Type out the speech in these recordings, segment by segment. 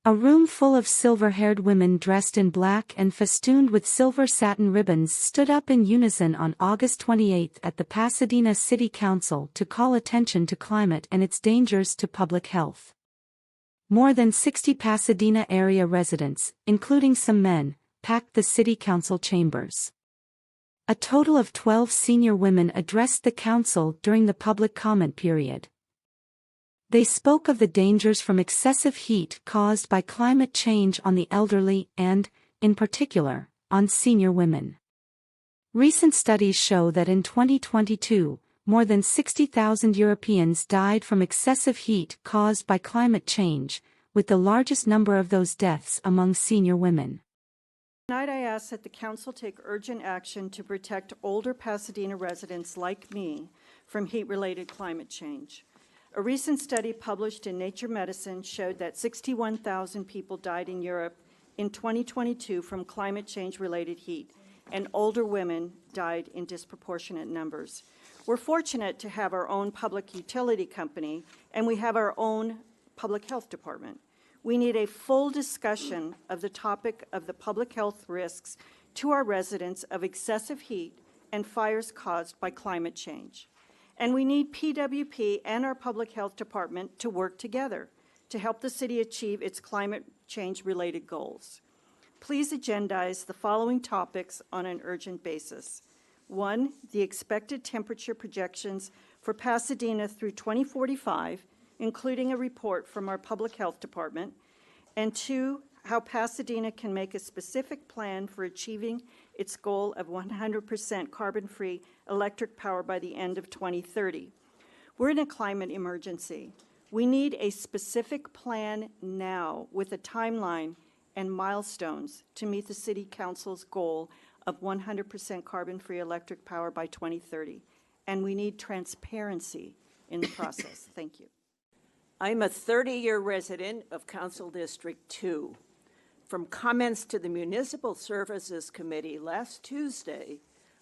A room full of silver-haired women dressed in black and festooned with silver satin ribbons stood up in unison on August 28 at the Pasadena City Council to call attention to climate and its dangers to public health. More than 60 Pasadena area residents, including some men, packed the city council chambers. A total of 12 senior women addressed the council during the public comment period. They spoke of the dangers from excessive heat caused by climate change on the elderly and, in particular, on senior women. Recent studies show that in 2022, more than 60,000 Europeans died from excessive heat caused by climate change, with the largest number of those deaths among senior women. Tonight I ask that the Council take urgent action to protect older Pasadena residents like me from heat-related climate change. A recent study published in Nature Medicine showed that 61,000 people died in Europe in 2022 from climate change-related heat, and older women died in disproportionate numbers. We're fortunate to have our own public utility company, and we have our own public health department. We need a full discussion of the topic of the public health risks to our residents of excessive heat and fires caused by climate change. And we need PWP and our public health department to work together to help the city achieve its climate change-related goals. Please agendize the following topics on an urgent basis. 1, the expected temperature projections for Pasadena through 2045, including a report from our public health department. And 2, how Pasadena can make a specific plan for achieving its goal of 100% carbon-free electric power by the end of 2030. We're in a climate emergency. We need a specific plan now with a timeline and milestones to meet the City Council's goal of 100% carbon-free electric power by 2030. And we need transparency in the process. Thank you. I'm a 30-year resident of Council District 2. From comments to the Municipal Services Committee last Tuesday,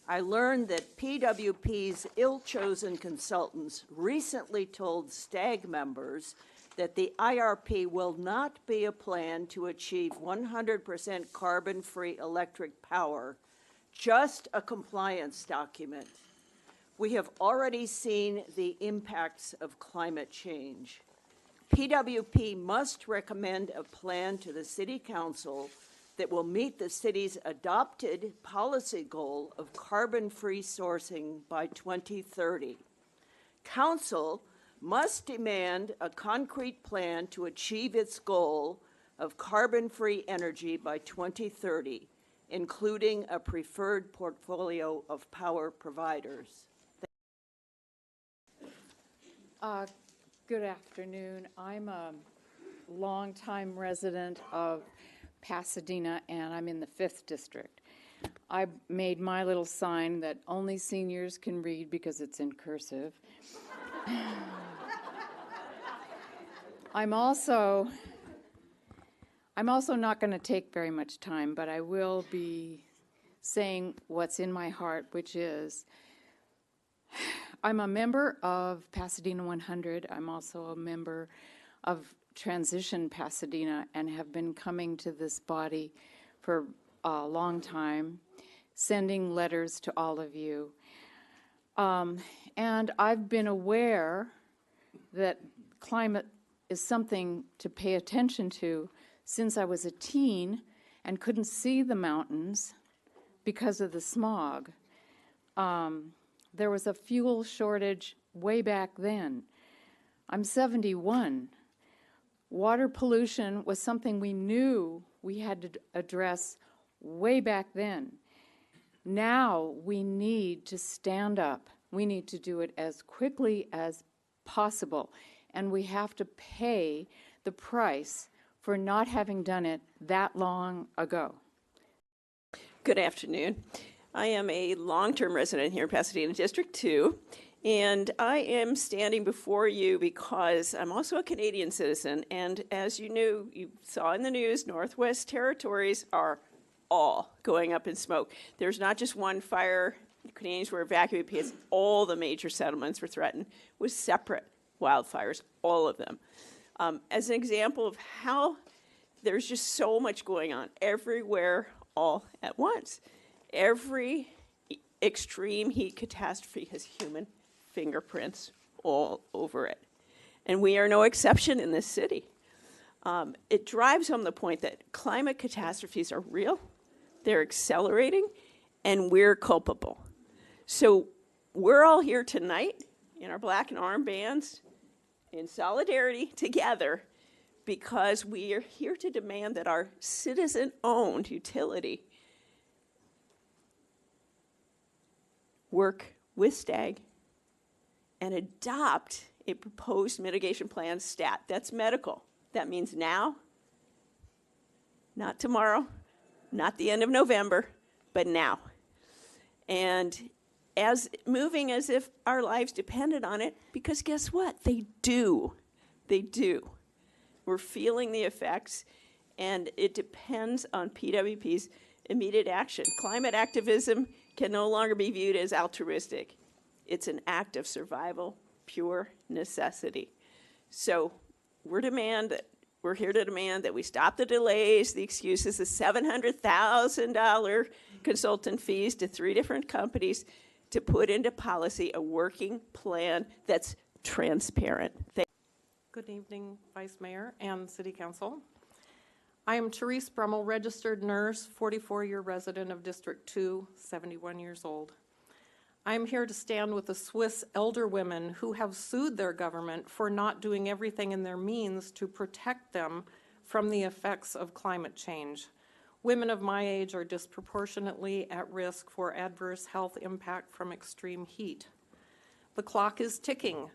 I learned that PWP's ill-chosen consultants recently told STAG members that the IRP will not be a plan to achieve 100% carbon-free electric power, just a compliance document. We have already seen the impacts of climate change. PWP must recommend a plan to the City Council that will meet the city's adopted policy goal of carbon-free sourcing by 2030. Council must demand a concrete plan to achieve its goal of carbon-free energy by 2030, including a preferred portfolio of power providers. Good afternoon. I'm a longtime resident of Pasadena, and I'm in the 5th District. I made my little sign that only seniors can read because it's in cursive. I'm also not going to take very much time, but I will be saying what's in my heart, which is I'm a member of Pasadena 100. I'm also a member of Transition Pasadena and have been coming to this body for a long time, sending letters to all of you. And I've been aware that climate is something to pay attention to since I was a teen and couldn't see the mountains because of the smog. There was a fuel shortage way back then. I'm 71. Water pollution was something we knew we had to address way back then. Now we need to stand up. We need to do it as quickly as possible, and we have to pay the price for not having done it that long ago. Good afternoon. I am a long-term resident here in Pasadena District 2, and I am standing before you because I'm also a Canadian citizen, and as you saw in the news, Northwest Territories are all going up in smoke. There's not just one fire. Canadians were evacuated because all the major settlements were threatened with separate wildfires, all of them. As an example of how there's just so much going on everywhere all at once. Every extreme heat catastrophe has human fingerprints all over it. And we are no exception in this city. It drives home the point that climate catastrophes are real, they're accelerating, and we're culpable. So we're all here tonight in our black and armbands in solidarity together because we are here to demand that our citizen-owned utility work with STAG and adopt a proposed mitigation plan stat. That's medical. That means now, not tomorrow, not the end of November, but now. And as moving as if our lives depended on it, because guess what? They do. They do. We're feeling the effects, and it depends on PWP's immediate action. Climate activism can no longer be viewed as altruistic. It's an act of survival, pure necessity. So we're here to demand that we stop the delays, the excuses, the $700,000 consultant fees to 3 different companies to put into policy a working plan that's transparent. Good evening, Vice Mayor and City Council. I am Therese Brummel, registered nurse, 44-year resident of District 2, 71 years old. I am here to stand with the Swiss elder women who have sued their government for not doing everything in their means to protect them from the effects of climate change. Women of my age are disproportionately at risk for adverse health impact from extreme heat. The clock is ticking.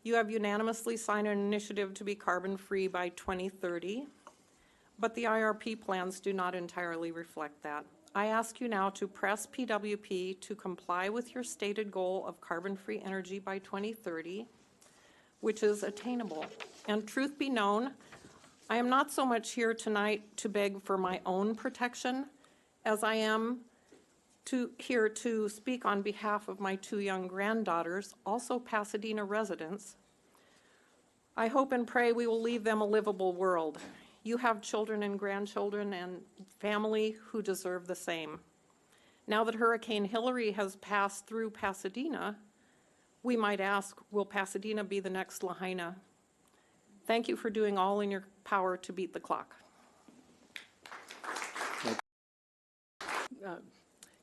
You have unanimously signed an initiative to be carbon-free by 2030, but the IRP plans do not entirely reflect that. I ask you now to press PWP to comply with your stated goal of carbon-free energy by 2030, which is attainable. And truth be known, I am not so much here tonight to beg for my own protection as I am here to speak on behalf of my 2 young granddaughters, also Pasadena residents. I hope and pray we will leave them a livable world. You have children and grandchildren and family who deserve the same. Now that Hurricane Hillary has passed through Pasadena, we might ask, will Pasadena be the next Lahaina? Thank you for doing all in your power to beat the clock.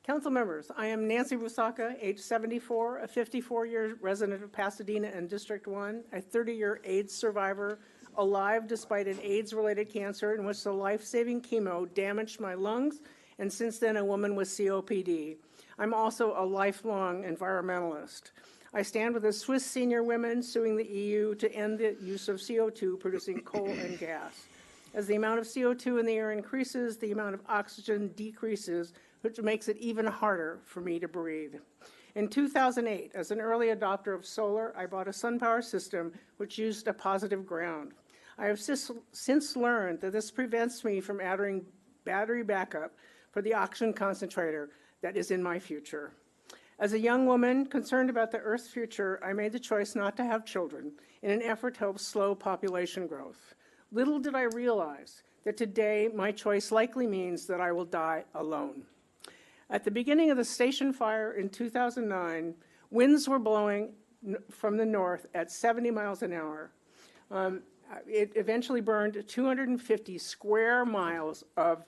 Council members, I am Nancy Rusaka, age 74, a 54-year resident of Pasadena and District 1, a 30-year AIDS survivor, alive despite an AIDS-related cancer in which the life-saving chemo damaged my lungs, and since then a woman with COPD. I'm also a lifelong environmentalist. I stand with the Swiss senior women suing the EU to end the use of CO2 producing coal and gas. As the amount of CO2 in the air increases, the amount of oxygen decreases, which makes it even harder for me to breathe. In 2008, as an early adopter of solar, I bought a SunPower system which used a positive ground. I have since learned that this prevents me from adding battery backup for the oxygen concentrator that is in my future. As a young woman concerned about the Earth's future, I made the choice not to have children in an effort to help slow population growth. Little did I realize that today my choice likely means that I will die alone. At the beginning of the station fire in 2009, winds were blowing from the north at 70 miles an hour. It eventually burned 250 square miles of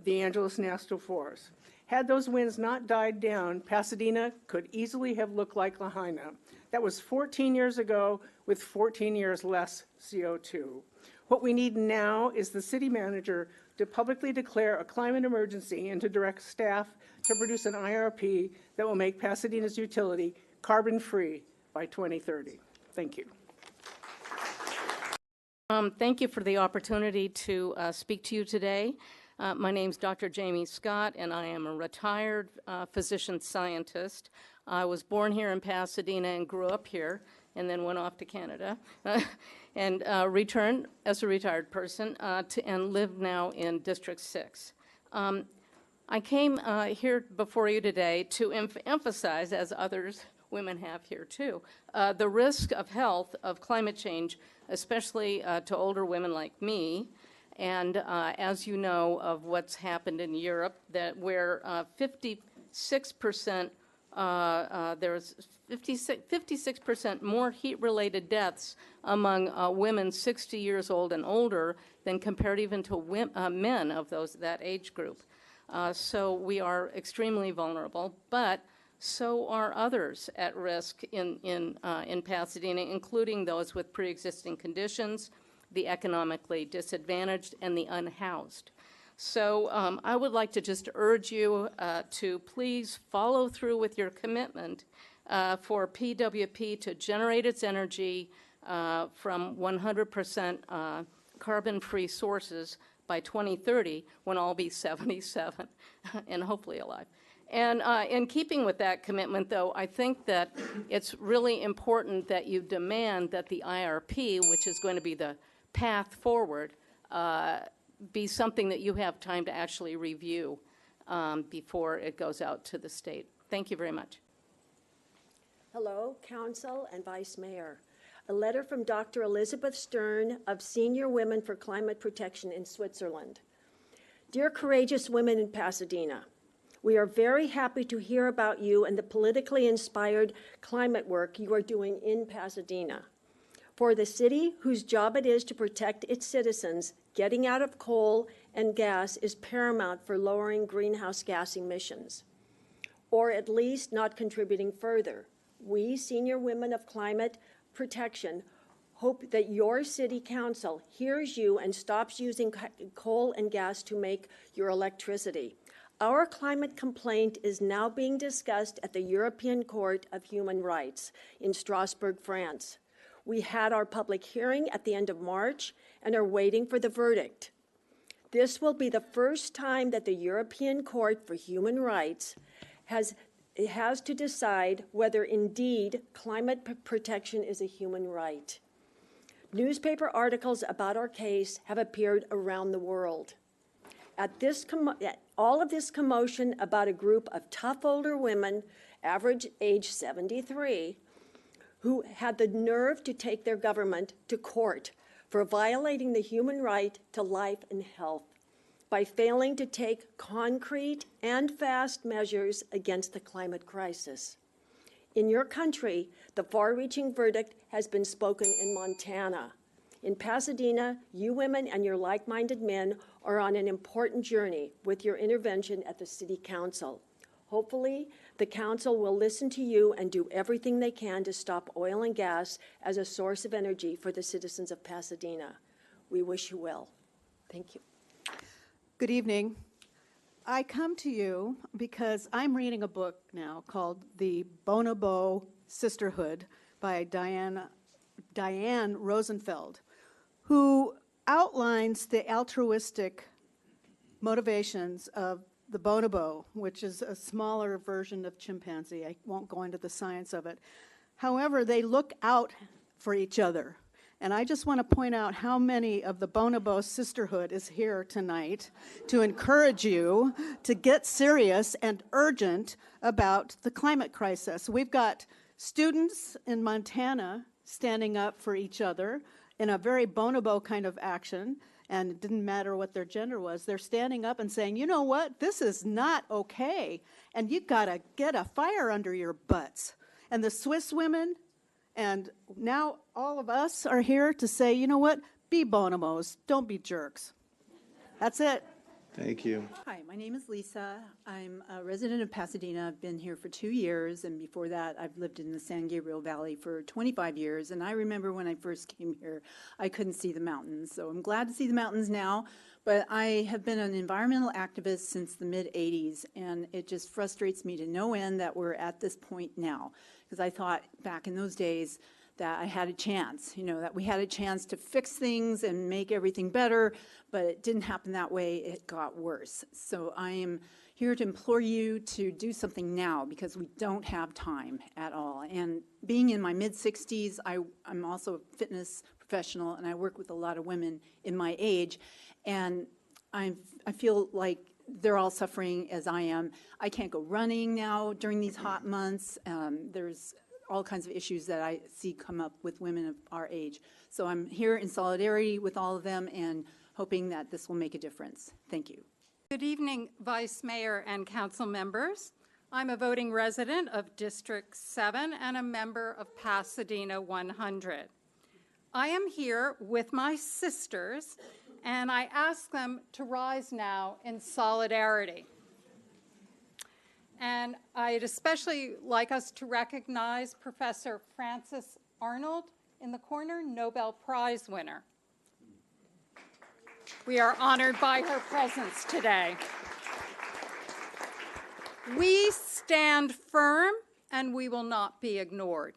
the Angeles National Forest. Had those winds not died down, Pasadena could easily have looked like Lahaina. That was 14 years ago with 14 years less CO2. What we need now is the city manager to publicly declare a climate emergency and to direct staff to produce an IRP that will make Pasadena's utility carbon-free by 2030. Thank you. Thank you for the opportunity to speak to you today. My name is Dr. Jamie Scott, and I am a retired physician scientist. I was born here in Pasadena and grew up here, and then went off to Canada and returned as a retired person and live now in District 6. I came here before you today to emphasize, as others women have here too, the risk of health of climate change, especially to older women like me, And as you know of what's happened in Europe, that where 56%, there's 56% more heat-related deaths among women 60 years old and older than compared even to men of that age group. So we are extremely vulnerable, but so are others at risk in Pasadena, including those with pre-existing conditions, the economically disadvantaged, and the unhoused. So I would like to just urge you to please follow through with your commitment for PWP to generate its energy from 100% carbon-free sources by 2030, when I'll be 77 and hopefully alive. And in keeping with that commitment, though, I think that it's really important that you demand that the IRP, which is going to be the path forward, be something that you have time to actually review before it goes out to the state. Thank you very much. Hello, Council and Vice Mayor. A letter from Dr. Elizabeth Stern of Senior Women for Climate Protection in Switzerland. Dear courageous women in Pasadena, we are very happy to hear about you and the politically inspired climate work you are doing in Pasadena. For the city, whose job it is to protect its citizens, getting out of coal and gas is paramount for lowering greenhouse gas emissions, or at least not contributing further. We, Senior Women of Climate Protection, hope that your city council hears you and stops using coal and gas to make your electricity. Our climate complaint is now being discussed at the European Court of Human Rights in Strasbourg, France. We had our public hearing at the end of March and are waiting for the verdict. This will be the first time that the European Court for Human Rights has to decide whether indeed climate protection is a human right. Newspaper articles about our case have appeared around the world. All of this commotion about a group of tough older women, average age 73, who had the nerve to take their government to court for violating the human right to life and health by failing to take concrete and fast measures against the climate crisis. In your country, the far-reaching verdict has been spoken in Montana. In Pasadena, you women and your like-minded men are on an important journey with your intervention at the City Council. Hopefully, the Council will listen to you and do everything they can to stop oil and gas as a source of energy for the citizens of Pasadena. We wish you well. Thank you. Good evening. I come to you because I'm reading a book now called The Bonobo Sisterhood by Diane Rosenfeld, who outlines the altruistic motivations of the bonobo, which is a smaller version of chimpanzee. I won't go into the science of it. However, they look out for each other. And I just want to point out how many of the bonobo sisterhood is here tonight to encourage you to get serious and urgent about the climate crisis. We've got students in Montana standing up for each other in a very bonobo kind of action, and it didn't matter what their gender was. They're standing up and saying, you know what, this is not okay, and you've got to get a fire under your butts. And the Swiss women, and now all of us are here to say, you know what, be bonobos, don't be jerks. That's it. Thank you. Hi, my name is Lisa. I'm a resident of Pasadena. I've been here for 2 years, and before that, I've lived in the San Gabriel Valley for 25 years. And I remember when I first came here, I couldn't see the mountains. So I'm glad to see the mountains now. But I have been an environmental activist since the mid-'80s, and it just frustrates me to no end that we're at this point now. Because I thought back in those days that I had a chance, that we had a chance to fix things and make everything better, but it didn't happen that way. It got worse. So I am here to implore you to do something now because we don't have time at all. And being in my mid-60s, I'm also a fitness professional, and I work with a lot of women in my age, and I feel like they're all suffering as I am. I can't go running now during these hot months. There's all kinds of issues that I see come up with women of our age. So I'm here in solidarity with all of them and hoping that this will make a difference. Thank you. Good evening, Vice Mayor and council members. I'm a voting resident of District 7 and a member of Pasadena 100. I am here with my sisters, and I ask them to rise now in solidarity. And I'd especially like us to recognize Professor Frances Arnold in the corner, Nobel Prize winner. We are honored by her presence today. We stand firm and we will not be ignored.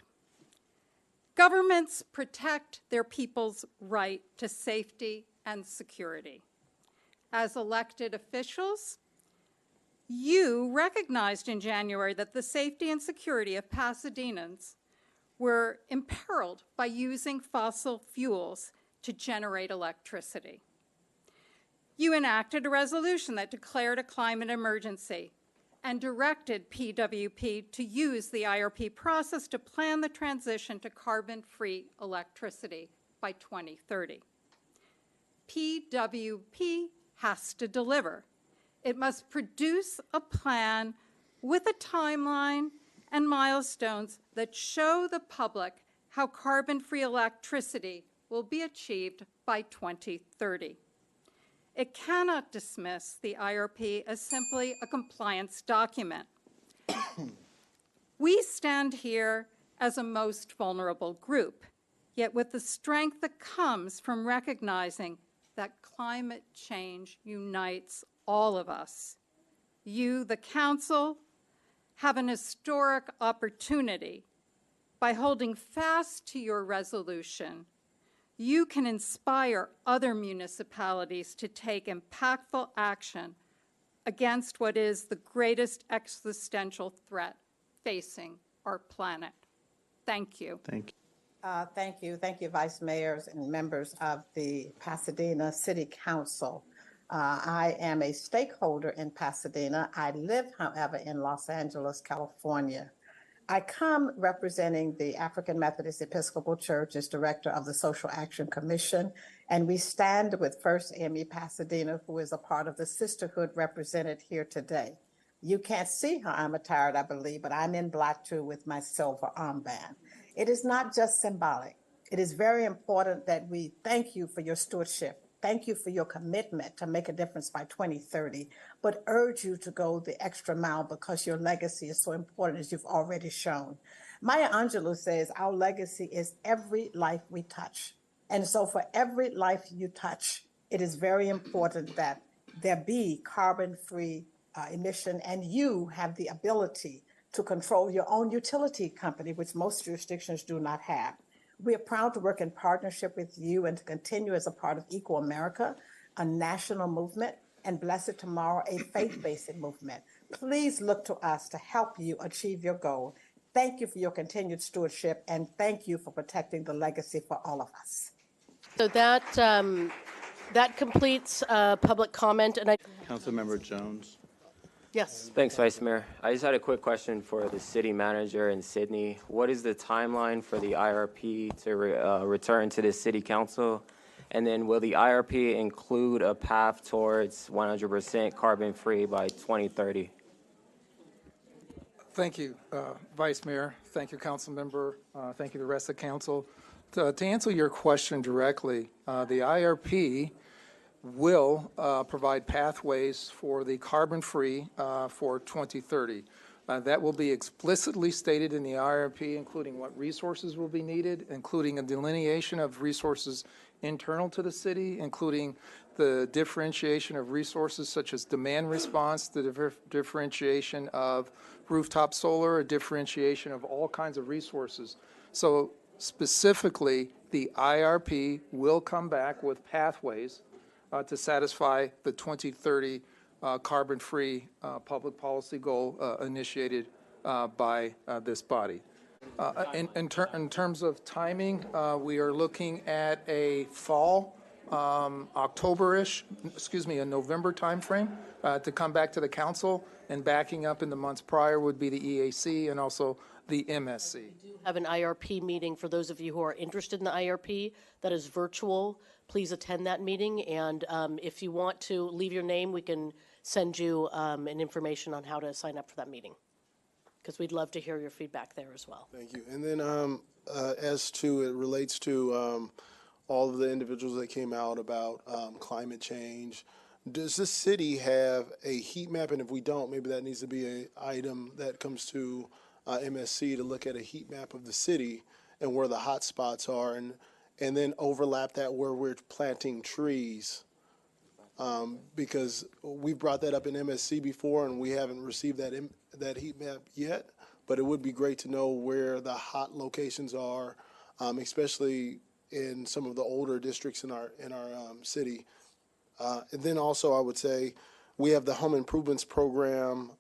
Governments protect their people's right to safety and security. As elected officials, you recognized in January that the safety and security of Pasadenans were imperiled by using fossil fuels to generate electricity. You enacted a resolution that declared a climate emergency and directed PWP to use the IRP process to plan the transition to carbon-free electricity by 2030. PWP has to deliver. It must produce a plan with a timeline and milestones that show the public how carbon-free electricity will be achieved by 2030. It cannot dismiss the IRP as simply a compliance document. We stand here as a most vulnerable group, yet with the strength that comes from recognizing that climate change unites all of us. You, the Council, have an historic opportunity. By holding fast to your resolution, you can inspire other municipalities to take impactful action against what is the greatest existential threat facing our planet. Thank you. Thank you. Thank you, Vice Mayors and members of the Pasadena City Council. I am a stakeholder in Pasadena. I live, however, in Los Angeles, California. I come representing the African Methodist Episcopal Church as director of the Social Action Commission, and we stand with First AME Pasadena, who is a part of the sisterhood represented here today. You can't see how I'm attired, I believe, but I'm in black too with my silver armband. It is not just symbolic. It is very important that we thank you for your stewardship. Thank you for your commitment to make a difference by 2030, but urge you to go the extra mile because your legacy is so important, as you've already shown. Maya Angelou says our legacy is every life we touch. And so for every life you touch, it is very important that there be carbon-free emission, and you have the ability to control your own utility company, which most jurisdictions do not have. We are proud to work in partnership with you and to continue as a part of Equal America, a national movement, and Blessed Tomorrow, a faith-based movement. Please look to us to help you achieve your goal. Thank you for your continued stewardship, and thank you for protecting the legacy for all of us. So that completes public comment, and Councilmember Jones. Yes. Thanks, Vice Mayor. I just had a quick question for the city manager in Sydney. What is the timeline for the IRP to return to the city council? And then will the IRP include a path towards 100% carbon-free by 2030? Thank you, Vice Mayor. Thank you, Council Member. Thank you, the rest of the council. To answer your question directly, the IRP will provide pathways for the carbon-free for 2030. That will be explicitly stated in the IRP, including what resources will be needed, including a delineation of resources internal to the city, including the differentiation of resources such as demand response, the differentiation of rooftop solar, a differentiation of all kinds of resources. So specifically, the IRP will come back with pathways to satisfy the 2030 carbon-free public policy goal initiated by this body. In terms of timing, we are looking at a fall, October-ish, a November timeframe to come back to the council, and backing up in the months prior would be the EAC and also the MSC. Have an IRP meeting for those of you who are interested in the IRP that is virtual. Please attend that meeting, and if you want to leave your name, we can send you an information on how to sign up for that meeting, because we'd love to hear your feedback there as well. Thank you. And then as to it relates to all of the individuals that came out about climate change, does the city have a heat map? And if we don't, maybe that needs to be an item that comes to MSC to look at a heat map of the city and where the hot spots are, and then overlap that where we're planting trees. Because we've brought that up in MSC before, and we haven't received that heat map yet. But it would be great to know where the hot locations are, especially in some of the older districts in our city. And then also, I would say we have the home improvements program.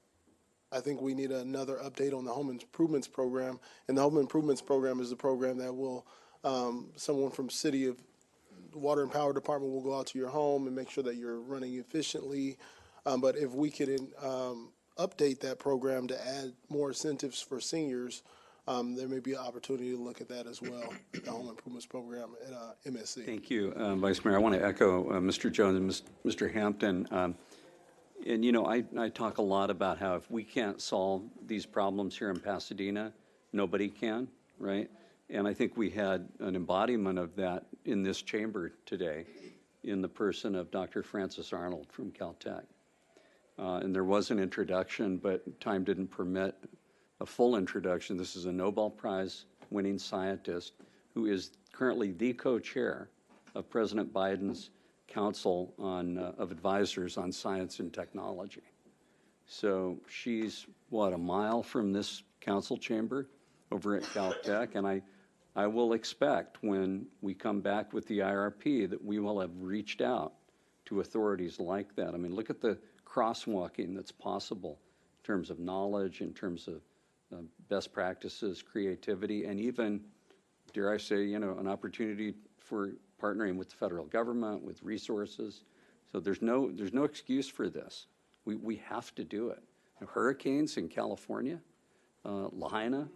I think we need another update on the home improvements program. And the home improvements program is a program that will someone from City of Water and Power Department will go out to your home and make sure that you're running efficiently. But if we could update that program to add more incentives for seniors, there may be an opportunity to look at that as well, the home improvements program at MSC. Thank you, Vice Mayor. I want to echo Mr. Jones and Mr. Hampton. And, you know, I talk a lot about how if we can't solve these problems here in Pasadena, nobody can, right? And I think we had an embodiment of that in this chamber today in the person of Dr. Francis Arnold from Caltech. And there was an introduction, but time didn't permit a full introduction. This is a Nobel Prize winning scientist who is currently the co-chair of President Biden's Council of Advisors on Science and Technology. So she's, what, a mile from this council chamber over at Caltech, and I will expect when we come back with the IRP that we will have reached out to authorities like that. I mean, look at the crosswalking that's possible in terms of knowledge, in terms of best practices, creativity, and even, dare I say, you know, an opportunity for partnering with the federal government, with resources. So there's no excuse for this. We have to do it. You know, hurricanes in California, Lahaina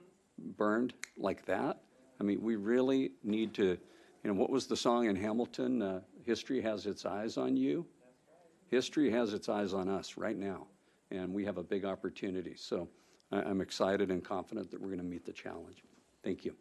burned like that. I mean, we really need to, you know, what was the song in Hamilton? History has its eyes on you. History has its eyes on us right now, and we have a big opportunity. So I'm excited and confident that we're going to meet the challenge. Thank you.